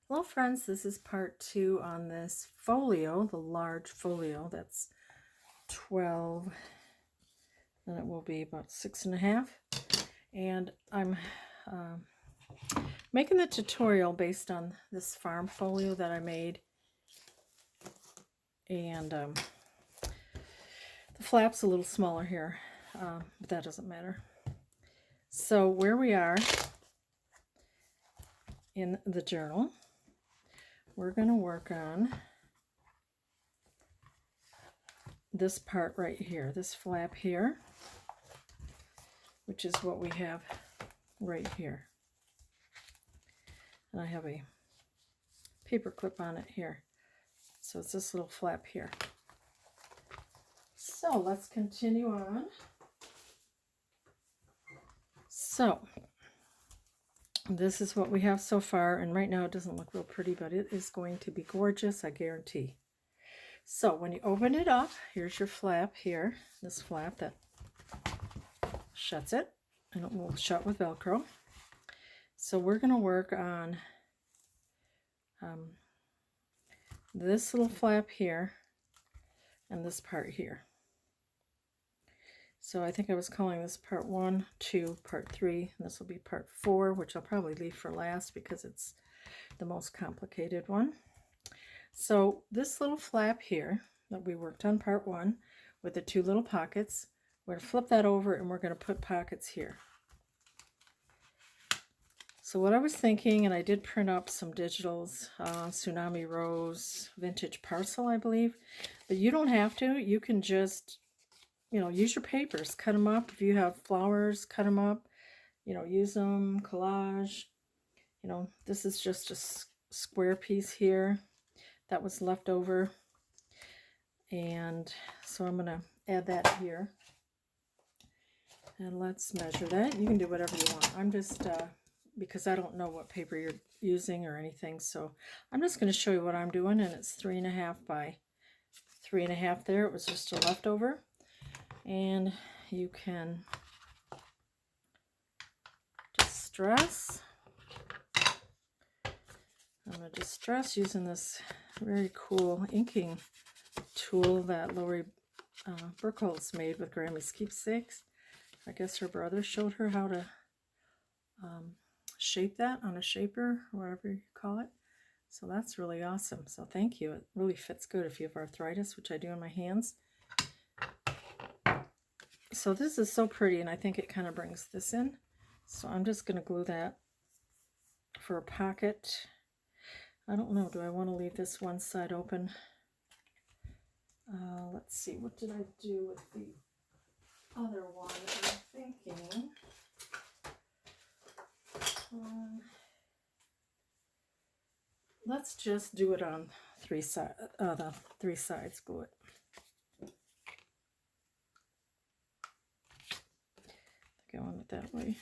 Hello friends, this is part 2 on this folio, the large folio. That's 12, and it will be about 6.5. And I'm making the tutorial based on this farm folio that I made. And the flap's a little smaller here, but that doesn't matter. So where we are in the journal, we're going to work on this part right here, this flap here, which is what we have right here. And I have a paper clip on it here. So it's this little flap here. So let's continue on. So this is what we have so far, and right now it doesn't look real pretty, but it is going to be gorgeous, I guarantee. So when you open it up, here's your flap here, this flap that shuts it, and it will shut with Velcro. So we're going to work on this little flap here and this part here. So I think I was calling this part 1, 2, part 3, and this will be part 4, which I'll probably leave for last because it's the most complicated one. So this little flap here that we worked on part 1 with the 2 little pockets, we're going to flip that over and we're going to put pockets here. So what I was thinking, and I did print up some digitals, Tsunami Rose, Vintage Parcel, I believe, but you don't have to. You can just, use your papers, cut them up. If you have flowers, cut them up, use them, collage. This is just a square piece here that was left over. And so I'm going to add that here. And let's measure that. You can do whatever you want. I'm just, because I don't know what paper you're using or anything, so I'm just going to show you what I'm doing, and it's 3.5 by 3.5 there. It was just a leftover. And you can distress. I'm going to distress using this very cool inking tool that Lori Burkholz made with Grammy's Keepsakes. I guess her brother showed her how to shape that on a shaper, or whatever you call it. So that's really awesome. So thank you. It really fits good if you have arthritis, which I do in my hands. So this is so pretty, and I think it kind of brings this in. So I'm just going to glue that for a pocket. I don't know, do I want to leave this one side open? Let's see, what did I do with the other one? I'm thinking let's just do it on the 3 sides, glue it. Going it that way.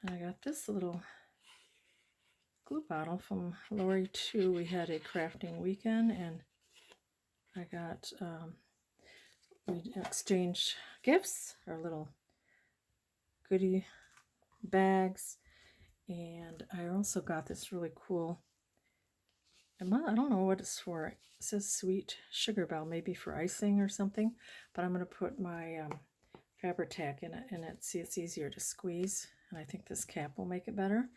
And I got this little glue bottle from Lori too. We had a crafting weekend, and I got we exchanged gifts, our little goodie bags, and I also got this really cool, I don't know what it's for. It says sweet sugar bell, maybe for icing or something, but I'm going to put my Fabri-Tac in it, see, it's easier to squeeze, and I think this cap will make it better.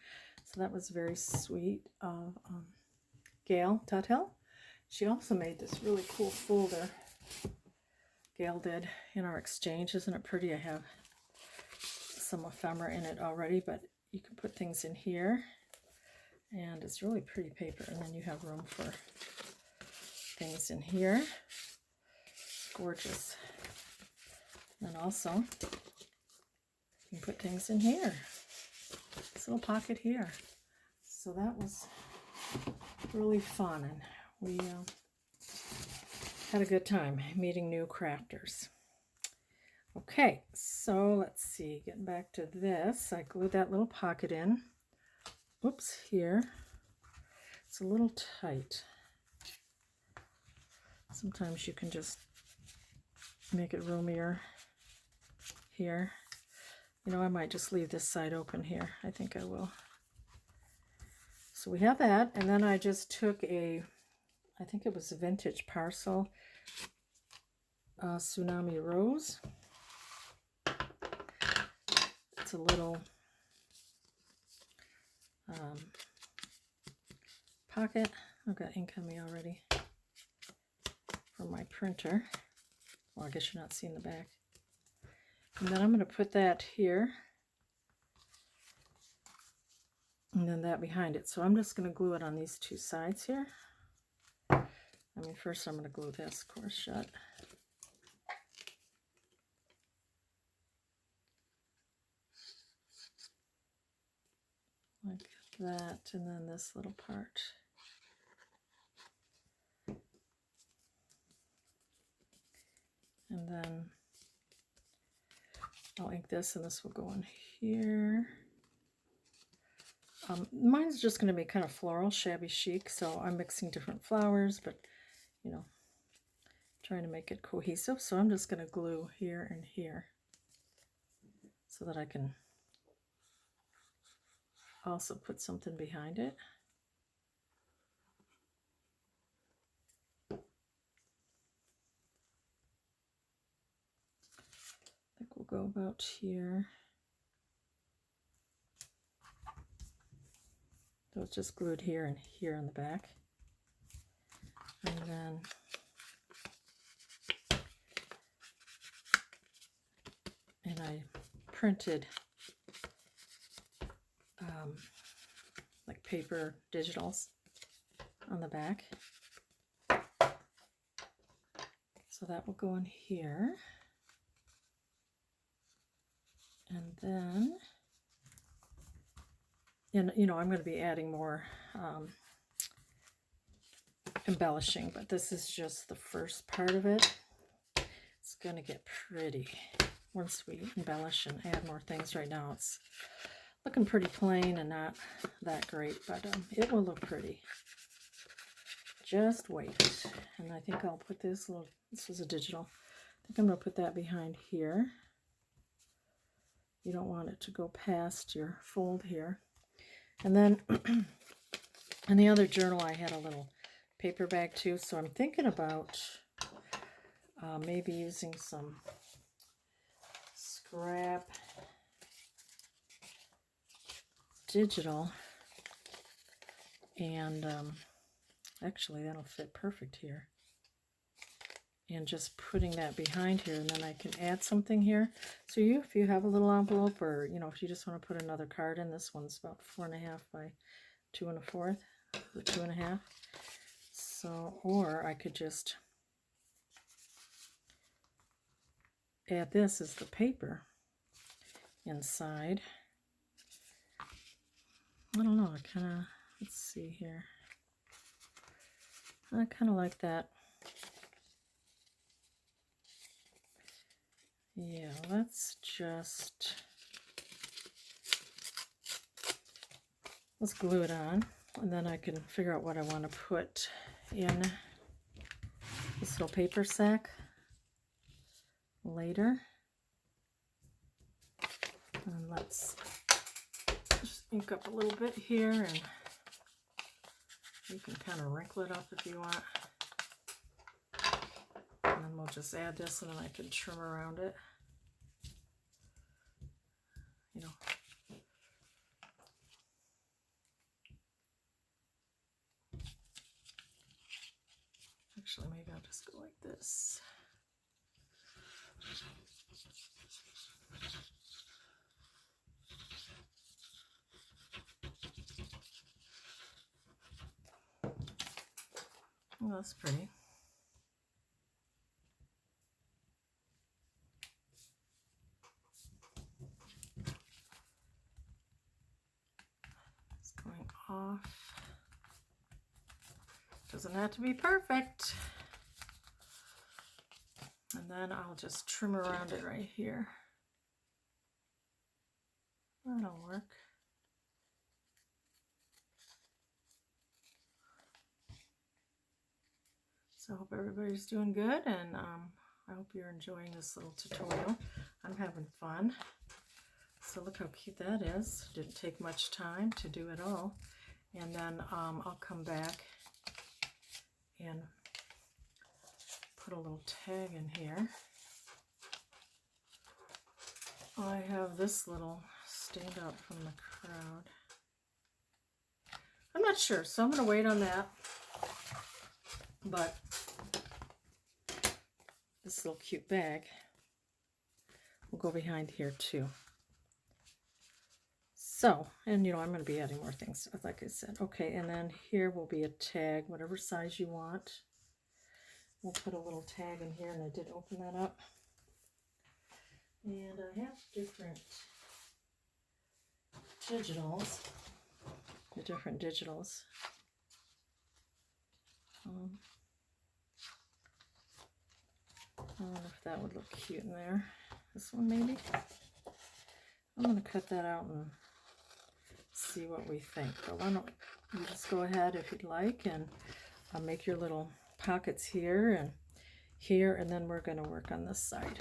So that was very sweet of Gail Tuthill. She also made this really cool folder, Gail did, in our exchange. Isn't it pretty? I have some ephemera in it already, but you can put things in here, and it's really pretty paper, and then you have room for things in here. Gorgeous. And also you can put things in here, this little pocket here. So that was really fun, and we had a good time meeting new crafters. Okay, so let's see, getting back to this, I glued that little pocket in. Oops, here. It's a little tight. Sometimes you can just make it roomier here. I might just leave this side open here. I think I will. So we have that, and then I just took I think it was a vintage parcel Tsunami Rose. It's a little pocket. I've got ink on me already from my printer. Well, I guess you're not seeing the back. And then I'm going to put that here. And then that behind it. So I'm just going to glue it on these two sides here. I mean, first I'm going to glue this, of course, shut. Like that, and then this little part. And then I'll ink this, and this will go in here. Mine's just going to be kind of floral, shabby chic, so I'm mixing different flowers, but, you know, trying to make it cohesive. So I'm just going to glue here and here so that I can also put something behind it. I think we'll go about here. So it's just glued here and here on the back. And then I printed like paper digitals on the back. So that will go in here. And then, and you know, I'm going to be adding more embellishing, but this is just the first part of it. It's going to get pretty once we embellish and add more things. Right now it's looking pretty plain and not that great, but it will look pretty. Just wait. And I think I'll put this little, this is a digital, I think I'm going to put that behind here. You don't want it to go past your fold here. And then in the other journal I had a little paper bag too, so I'm thinking about maybe using some scrap digital, and actually that'll fit perfect here, and just putting that behind here, and then I can add something here. So if you have a little envelope, or you know, if you just want to put another card in, this one's about 4.5 by 2 1/4 or 2 1/2. So, or I could just add this as the paper inside. I don't know, I kind of, let's see here. I kind of like that. Yeah, let's glue it on, and then I can figure out what I want to put in this little paper sack later. And let's just ink up a little bit here, and you can kind of wrinkle it up if you want. And then we'll just add this, and then I can trim around it. You know. Actually, maybe I'll just go like this. Well, that's pretty. It's going off. Doesn't have to be perfect. And then I'll just trim around it right here. That'll work. So I hope everybody's doing good, and I hope you're enjoying this little tutorial. I'm having fun. So look how cute that is. Didn't take much time to do it all. And then I'll come back and put a little tag in here. I have this little stand out from the crowd. I'm not sure, so I'm going to wait on that. But this little cute bag will go behind here too. So, and you know, I'm going to be adding more things, like I said. Okay, and then here will be a tag, whatever size you want. We'll put a little tag in here, and I did open that up. And I have different digitals. I don't know if that would look cute in there. This one maybe. I'm going to cut that out and see what we think. But why don't you just go ahead if you'd like and make your little pockets here, and then we're going to work on this side.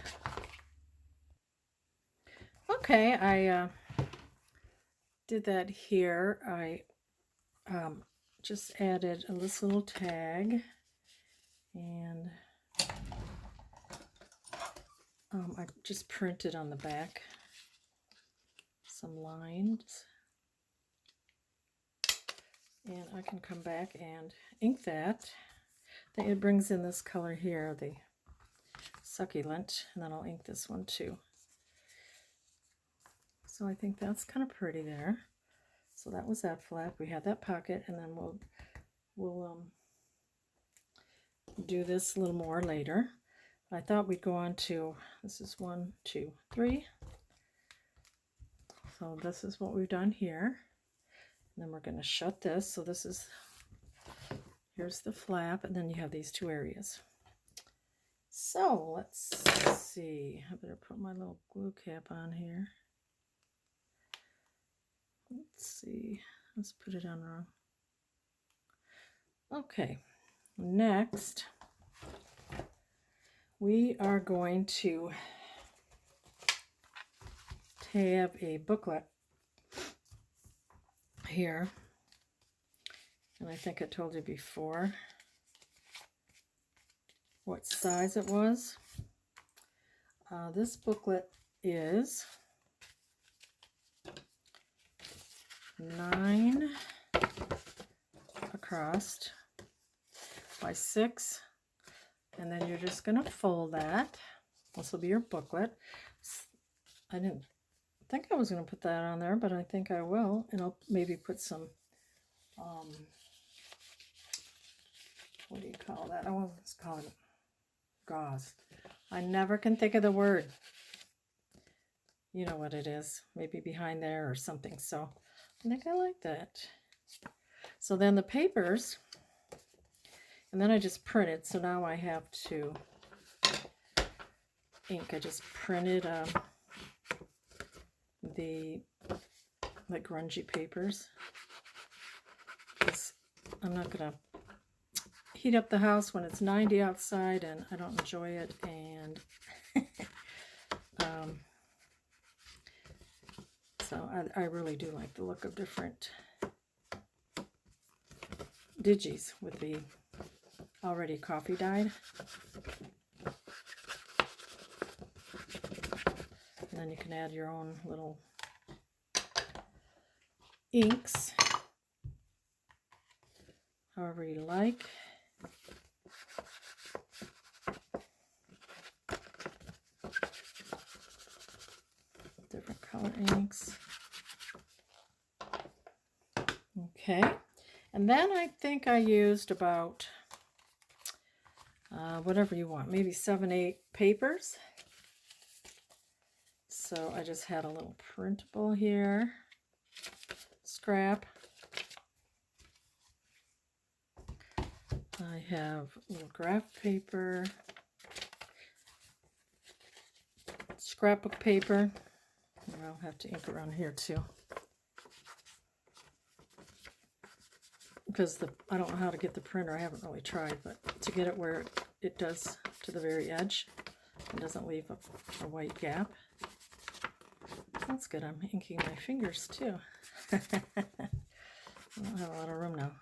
Okay, I did that here. I just added this little tag, and I just printed on the back some lines, and I can come back and ink that. Then it brings in this color here, the succulent, and then I'll ink this one too. So I think that's kind of pretty there. So that was that flap. We had that pocket, and then we'll do this a little more later. I thought we'd go on to, this is 1, 2, 3. So this is what we've done here. And then we're going to shut this. So this is, here's the flap, and then you have these two areas. So let's see. I better put my little glue cap on here. Let's see. Let's put it on wrong. Okay. Next, we are going to have a booklet here, and I think I told you before what size it was. This booklet is 9 across by 6, and then you're just going to fold that. This will be your booklet. I didn't think I was going to put that on there, but I think I will, and I'll maybe put some what do you call that? I want to call it gauze. I never can think of the word. You know what it is, maybe behind there or something. So I think I like that. So then the papers, and then I just printed, so now I have to ink. I just printed the like grungy papers, because I'm not gonna heat up the house when it's 90 outside and I don't enjoy it, and so I really do like the look of different digis with the already coffee dyed. And then you can add your own little inks, however you like. Different color inks. Okay, and then I think I used about whatever you want, maybe 7, 8 papers. So I just had a little printable here, scrap. I have a little graph paper, scrapbook paper. I'll have to ink around here too, because I don't know how to get the printer. I haven't really tried, but to get it where it does to the very edge, it doesn't leave a white gap. That's good. I'm inking my fingers too. I don't have a lot of room now.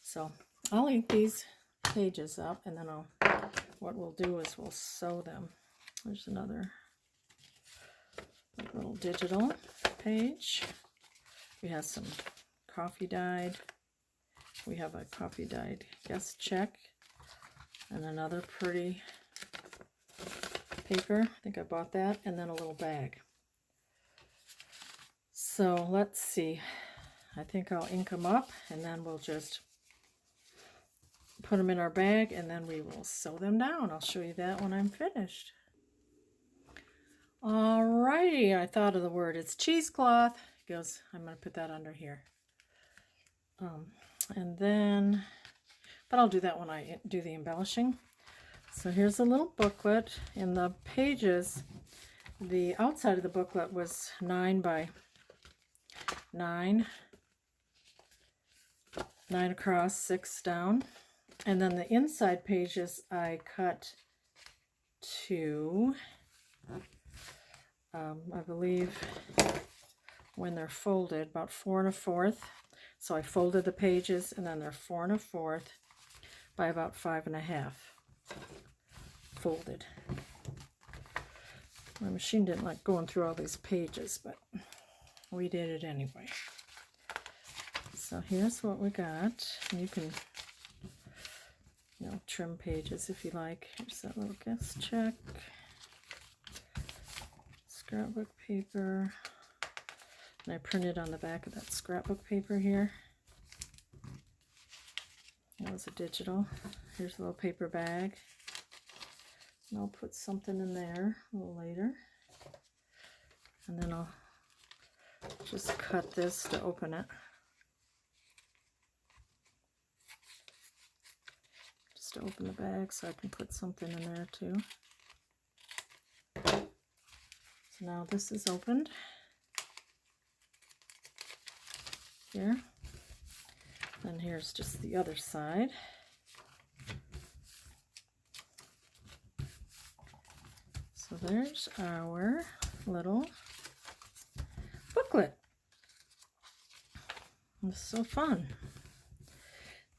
So I'll ink these pages up, and then what we'll do is we'll sew them. There's another little digital page. We have some coffee dyed. We have a coffee dyed guest check and another pretty paper. I think I bought that, and then a little bag. So let's see. I think I'll ink them up, and then we'll just put them in our bag, and then we will sew them down. I'll show you that when I'm finished. Alrighty, I thought of the word. It's cheesecloth. It goes, I'm going to put that under here. And then, but I'll do that when I do the embellishing. So here's a little booklet. In the pages, the outside of the booklet was 9 by 9. 9 across, 6 down. And then the inside pages I cut to, I believe, when they're folded, about 4 1/4. So I folded the pages, and then they're 4 1/4 by about 5 1/2 folded. My machine didn't like going through all these pages, but we did it anyway. So here's what we got. You can, trim pages if you like. Here's that little guest check. Scrapbook paper. And I printed on the back of that scrapbook paper here. That was a digital. Here's a little paper bag. And I'll put something in there a little later. And then I'll just cut this to open it. Just to open the bag so I can put something in there too. So now this is opened. Here. And here's just the other side. So there's our little booklet. It's so fun.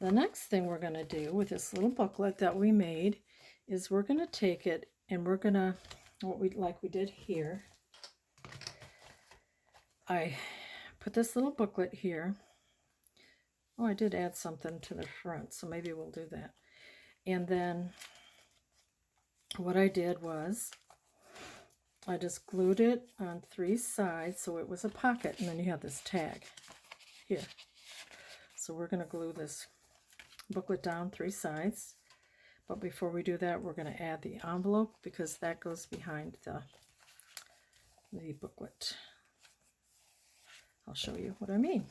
The next thing we're going to do with this little booklet that we made is we're going to take it and we're going to, like we did here, I put this little booklet here. Oh, I did add something to the front, so maybe we'll do that. And then what I did was I just glued it on 3 sides so it was a pocket, and then you have this tag here. So we're going to glue this booklet down 3 sides. But before we do that, we're going to add the envelope because that goes behind the booklet. I'll show you what I mean.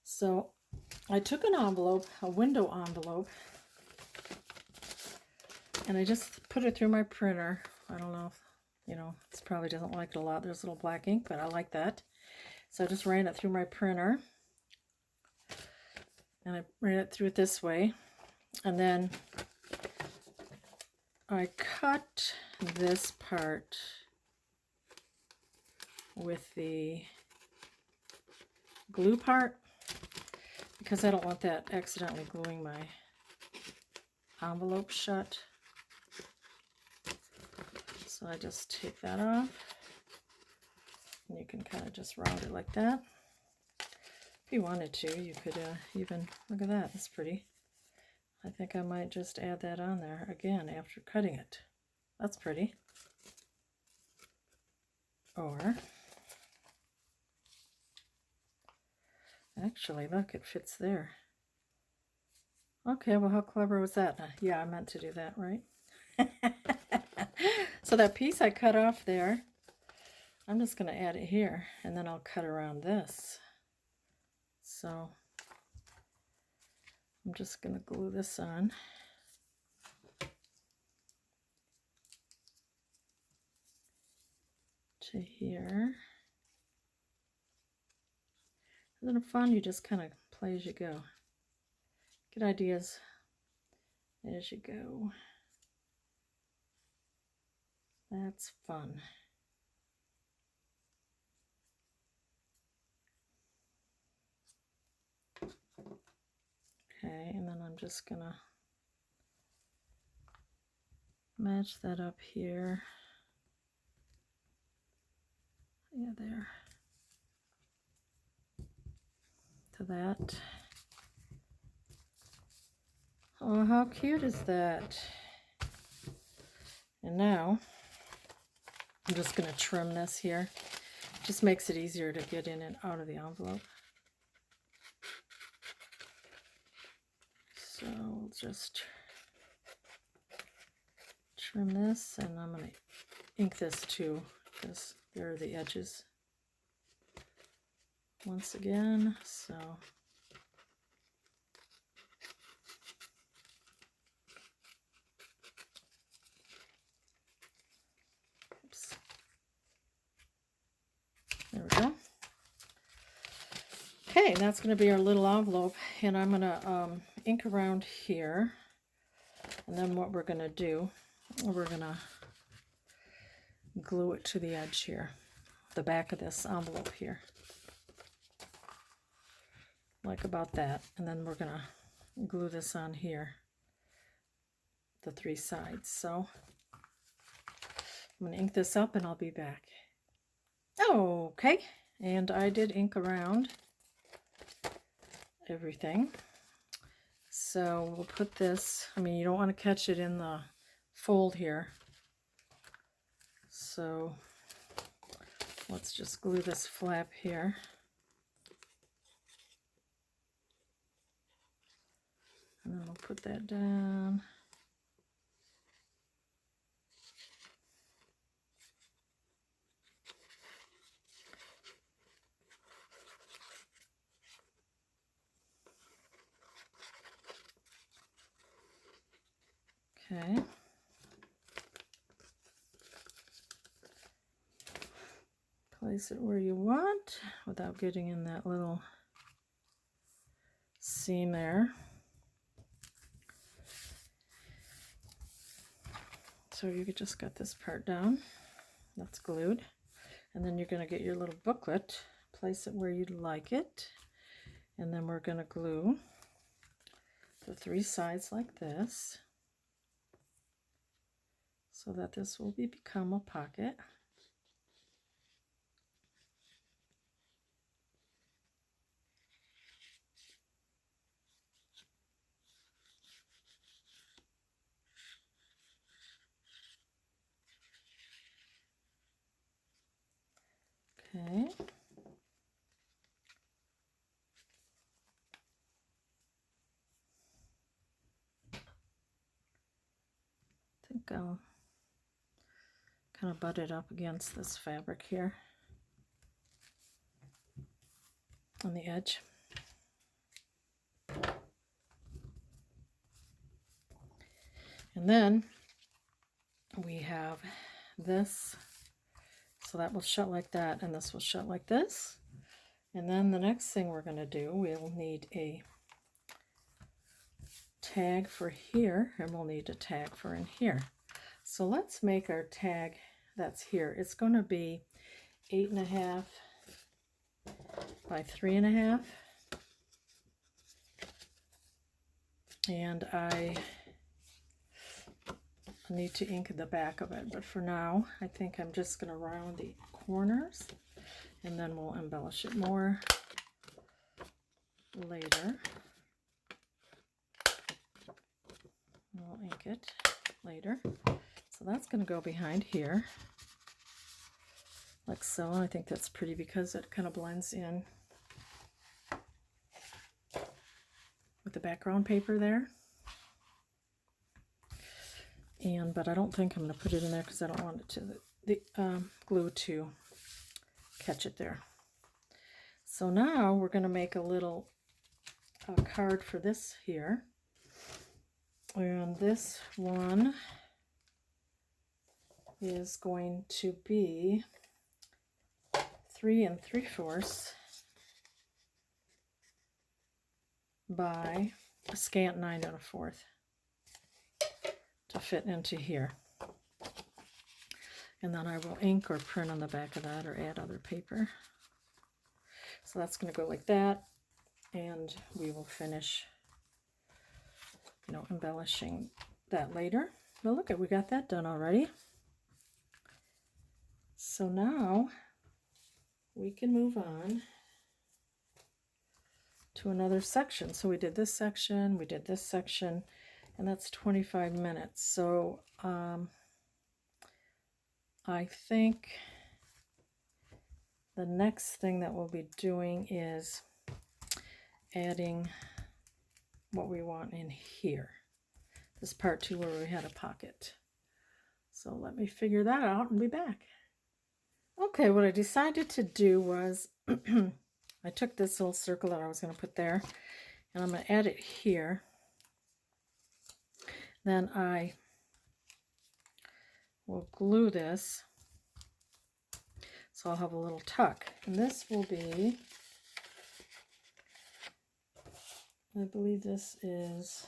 So I took an envelope, a window envelope, and I just put it through my printer. I don't know if, it probably doesn't like it a lot. There's a little black ink, but I like that. So I just ran it through my printer. And I ran it through it this way. And then I cut this part with the glue part because I don't want that accidentally gluing my envelope shut. So I just take that off, and you can kind of just round it like that. If you wanted to, you could even, look at that, that's pretty. I think I might just add that on there again after cutting it. That's pretty. Or, actually, look, it fits there. Okay, well, how clever was that? Yeah, I meant to do that, right? So that piece I cut off there, I'm just going to add it here, and then I'll cut around this. So I'm just going to glue this on. To here. Isn't it fun? You just kind of play as you go. Get ideas as you go. That's fun. Okay, and then I'm just gonna match that up here. Yeah, there. To that. Oh, how cute is that? And now I'm just going to trim this here. Just makes it easier to get in and out of the envelope. So we'll just trim this, and I'm going to ink this too, because there are the edges once again. So oops. There we go. Okay, that's going to be our little envelope, and I'm going to ink around here, and then what we're going to do, we're going to glue it to the edge here, the back of this envelope here, like about that, and then we're going to glue this on here, the 3 sides. So I'm going to ink this up and I'll be back. Okay, and I did ink around everything. So we'll put this, I mean, you don't want to catch it in the fold here. So let's just glue this flap here. And then we'll put that down. Okay. Place it where you want without getting in that little seam there. So you just got this part down. That's glued. And then you're going to get your little booklet, place it where you'd like it. And then we're going to glue the 3 sides like this, so that this will become a pocket. Okay. I think I'll kind of butt it up against this fabric here on the edge. And then we have this, so that will shut like that, and this will shut like this. And then the next thing we're going to do, we'll need a tag for here, and we'll need a tag for in here. So let's make our tag that's here. It's going to be 8.5 by 3.5. And I need to ink the back of it, but for now I think I'm just going to round the corners, and then we'll embellish it more later. We'll ink it later. So that's going to go behind here like so, and I think that's pretty because it kind of blends in with the background paper there. But I don't think I'm going to put it in there because I don't want it to the glue to catch it there. So now we're going to make a little card for this here, and this one is going to be 3 3/4 by a scant 9 1/4 to fit into here. And then I will ink or print on the back of that or add other paper. So that's going to go like that, and we will finish you know, embellishing that later. But look at, we got that done already. So now we can move on to another section. So we did this section, we did this section, and that's 25 minutes. So I think the next thing that we'll be doing is adding what we want in here. This part 2 where we had a pocket. So let me figure that out and be back. Okay, what I decided to do was I took this little circle that I was going to put there, and I'm going to add it here. Then I will glue this, so I'll have a little tuck. And this will be, I believe this is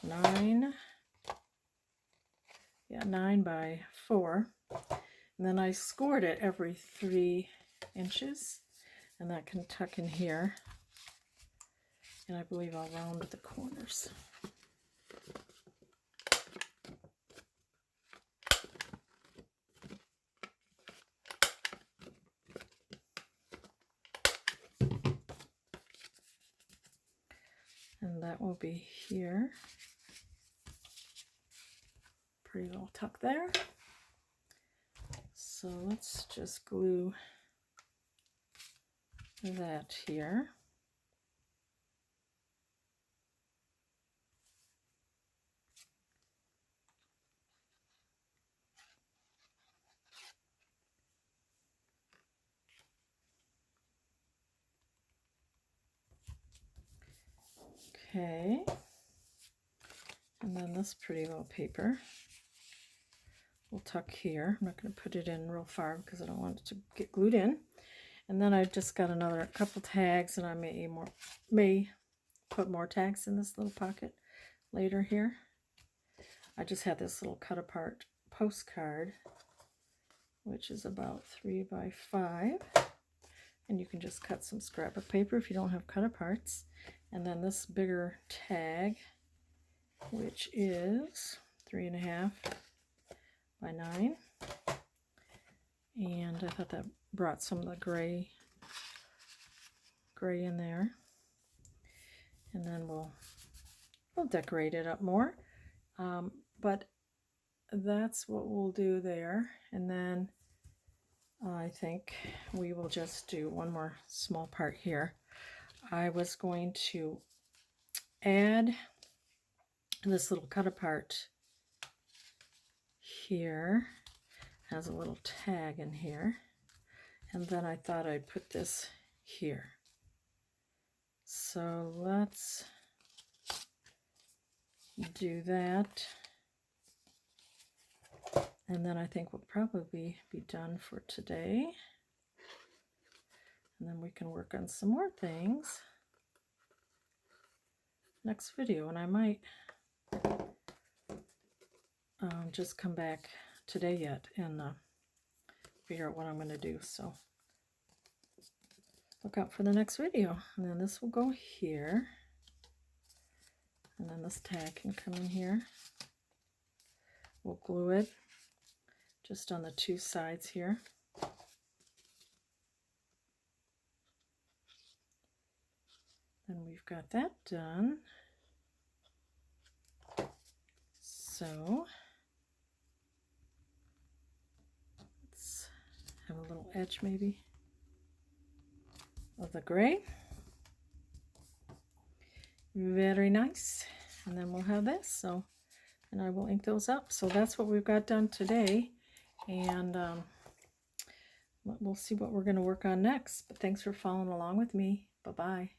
9 by 4. And then I scored it every 3 inches, and that can tuck in here. And I believe I'll round the corners. And that will be here. Pretty little tuck there. So let's just glue that here. Okay. And then this pretty little paper we'll tuck here. I'm not going to put it in real far because I don't want it to get glued in. And then I just got another couple tags, and I may put more tags in this little pocket later here. I just had this little cut apart postcard, which is about 3 by 5. And you can just cut some scrap of paper if you don't have cut aparts. And then this bigger tag, which is 3.5 by 9. And I thought that brought some of the gray in there. And then we'll decorate it up more. But that's what we'll do there. And then I think we will just do one more small part here. I was going to add this little cut apart here. Has a little tag in here. And then I thought I'd put this here. So let's do that. And then I think we'll probably be done for today. And then we can work on some more things next video. And I might just come back today yet and figure out what I'm going to do. So look out for the next video. And then this will go here. And then this tag can come in here. We'll glue it just on the 2 sides here. And we've got that done. So let's have a little edge maybe of the gray. Very nice. And then we'll have this. So, and I will ink those up. So that's what we've got done today. And we'll see what we're going to work on next. But thanks for following along with me. Bye-bye.